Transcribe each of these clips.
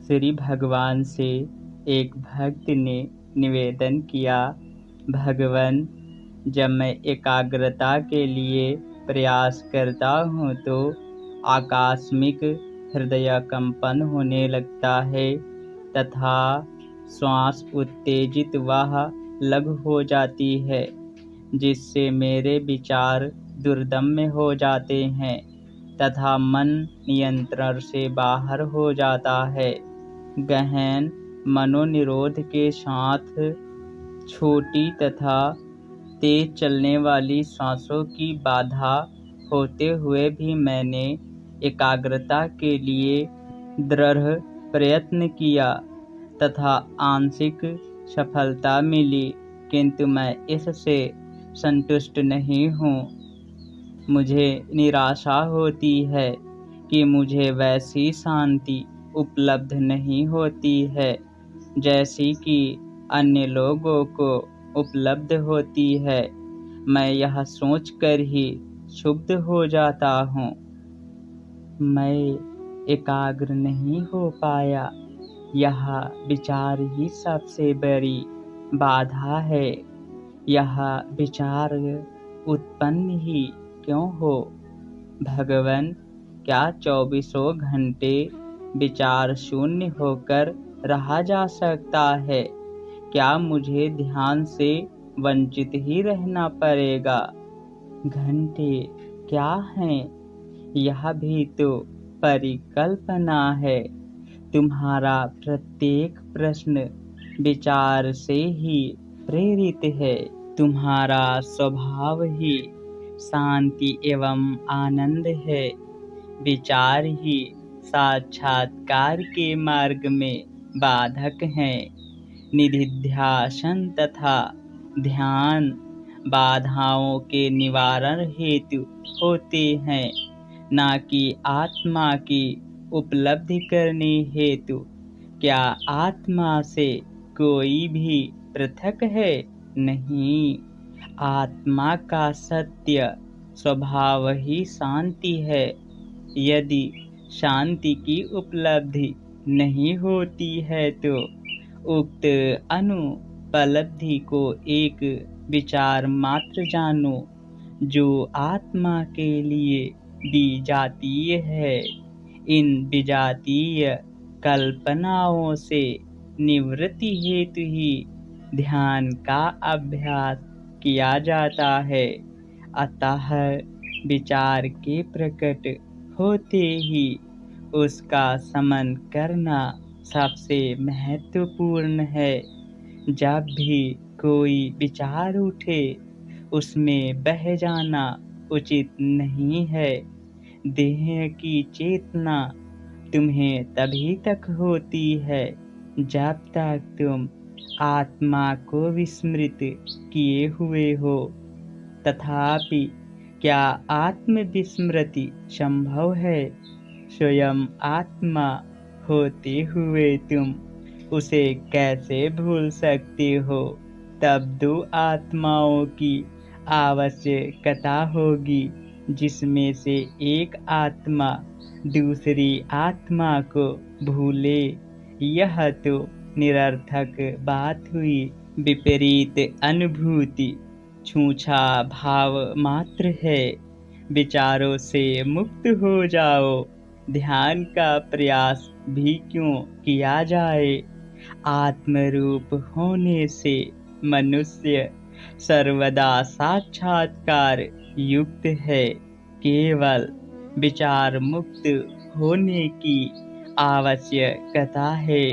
श्री भगवान से एक भक्त ने निवेदन किया, भगवान, जब मैं एकाग्रता के लिए प्रयास करता हूँ तो आकस्मिक हृदय कंपन होने लगता है तथा श्वास उत्तेजित व लघु हो जाती है, जिससे मेरे विचार दुर्दम्य हो जाते हैं तथा मन नियंत्रण से बाहर हो जाता है। गहन मनोनिरोध के साथ छोटी तथा तेज चलने वाली सांसों की बाधा होते हुए भी मैंने एकाग्रता के लिए दृढ़ प्रयत्न किया तथा आंशिक सफलता मिली, किंतु मैं इससे संतुष्ट नहीं हूँ। मुझे निराशा होती है कि मुझे वैसी शांति उपलब्ध नहीं होती है जैसी कि अन्य लोगों को उपलब्ध होती है। मैं यह सोचकर ही क्षुब्ध हो जाता हूँ। मैं एकाग्र नहीं हो पाया, यह विचार ही सबसे बड़ी बाधा है। यह विचार उत्पन्न ही क्यों हो? भगवान, क्या चौबीसों घंटे विचार शून्य होकर रहा जा सकता है? क्या मुझे ध्यान से वंचित ही रहना पड़ेगा? घंटे क्या हैं? यह भी तो परिकल्पना है। तुम्हारा प्रत्येक प्रश्न विचार से ही प्रेरित है। तुम्हारा स्वभाव ही शांति एवं आनंद है। विचार ही साक्षात्कार के मार्ग में बाधक हैं। निधिध्यासन तथा ध्यान बाधाओं के निवारण हेतु होते हैं, न कि आत्मा की उपलब्धि करने हेतु। क्या आत्मा से कोई भी पृथक है? नहीं, आत्मा का सत्य स्वभाव ही शांति है। यदि शांति की उपलब्धि नहीं होती है तो उक्त अनुपलब्धि को एक विचार मात्र जानो, जो आत्मा के लिए विजातीय है। इन विजातीय कल्पनाओं से निवृत्ति हेतु ही ध्यान का अभ्यास किया जाता है। अतः विचार के प्रकट होते ही उसका शमन करना सबसे महत्वपूर्ण है। जब भी कोई विचार उठे, उसमें बह जाना उचित नहीं है। देह की चेतना तुम्हें तभी तक होती है जब तक तुम आत्मा को विस्मृत किए हुए हो। तथापि क्या आत्मविस्मृति संभव है? स्वयं आत्मा होते हुए तुम उसे कैसे भूल सकते हो? तब दो आत्माओं की आवश्यकता होगी, जिसमें से एक आत्मा दूसरी आत्मा को भूले। यह तो निरर्थक बात हुई। विपरीत अनुभूति छूछा भाव मात्र है। विचारों से मुक्त हो जाओ। ध्यान का प्रयास भी क्यों किया जाए? आत्मरूप होने से मनुष्य सर्वदा साक्षात्कार युक्त है। केवल विचार मुक्त होने की आवश्यकता है।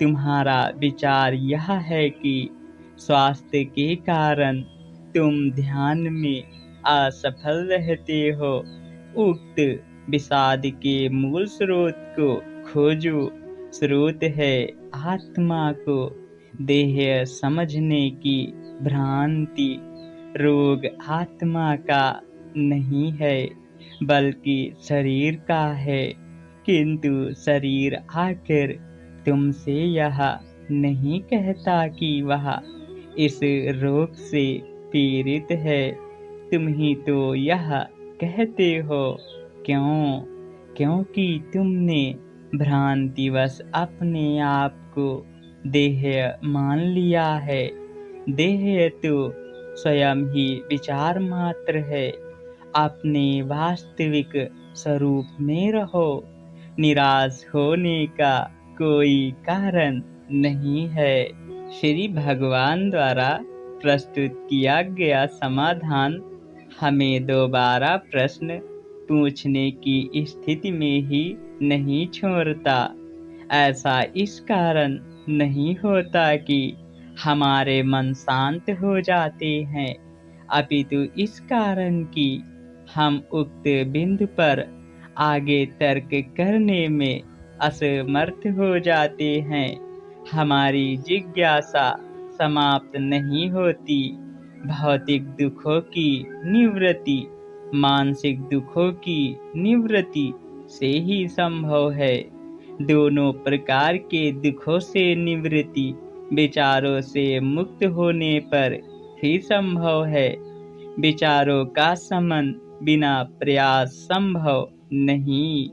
तुम्हारा विचार यह है कि स्वास्थ्य के कारण तुम ध्यान में असफल रहते हो। उक्त विषाद के मूल स्रोत को खोजो। स्रोत है आत्मा को देह समझने की भ्रांति। रोग आत्मा का नहीं है, बल्कि शरीर का है। किंतु शरीर आकर तुमसे यह नहीं कहता कि वह इस रोग से पीड़ित है। तुम ही तो यह कहते हो। क्यों? क्योंकि तुमने भ्रांतिवश अपने आप को देह मान लिया है। देह तो स्वयं ही विचार मात्र है। अपने वास्तविक स्वरूप में रहो। निराश होने का कोई कारण नहीं है। श्री भगवान द्वारा प्रस्तुत किया गया समाधान हमें दोबारा प्रश्न पूछने की स्थिति में ही नहीं छोड़ता। ऐसा इस कारण नहीं होता कि हमारे मन शांत हो जाते हैं, अपितु इस कारण कि हम उक्त बिंदु पर आगे तर्क करने में असमर्थ हो जाते हैं। हमारी जिज्ञासा समाप्त नहीं होती। भौतिक दुखों की निवृत्ति मानसिक दुखों की निवृत्ति से ही संभव है। दोनों प्रकार के दुखों से निवृत्ति विचारों से मुक्त होने पर ही संभव है। विचारों का शमन बिना प्रयास संभव नहीं।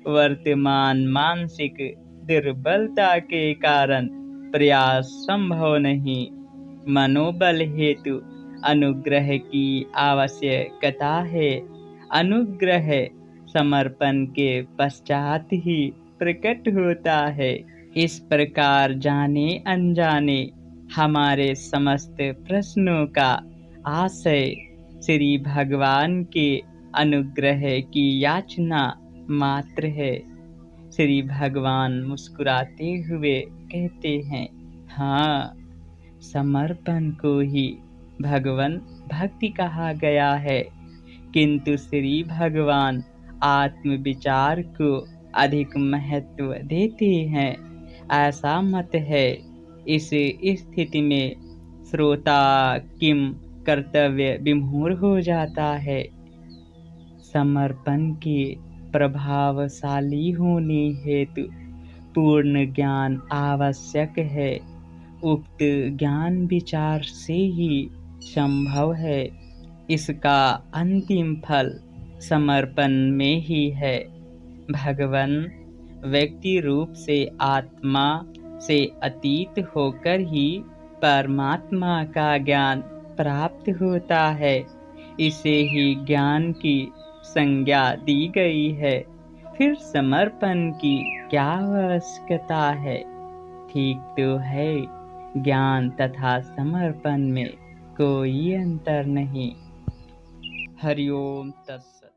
वर्तमान मानसिक दुर्बलता के कारण प्रयास संभव नहीं। मनोबल हेतु अनुग्रह की आवश्यकता है। अनुग्रह समर्पण के पश्चात ही प्रकट होता है। इस प्रकार जाने अनजाने हमारे समस्त प्रश्नों का आशय श्री भगवान के अनुग्रह की याचना मात्र है। श्री भगवान मुस्कुराते हुए कहते हैं, हाँ, समर्पण को ही भगवान भक्ति कहा गया है, किंतु श्री भगवान आत्म विचार को अधिक महत्व देते हैं। ऐसा मत है। इस स्थिति में श्रोता किम कर्तव्य विमूढ़ हो जाता है। समर्पण के प्रभावशाली होने हेतु पूर्ण ज्ञान आवश्यक है। उक्त ज्ञान विचार से ही संभव है। इसका अंतिम फल समर्पण में ही है। भगवान व्यक्ति रूप से आत्मा से अतीत होकर ही परमात्मा का ज्ञान प्राप्त होता है। इसे ही ज्ञान की संज्ञा दी गई है। फिर समर्पण की क्या आवश्यकता है? ठीक तो है, ज्ञान तथा समर्पण में कोई अंतर नहीं। हरिओम तत्सत।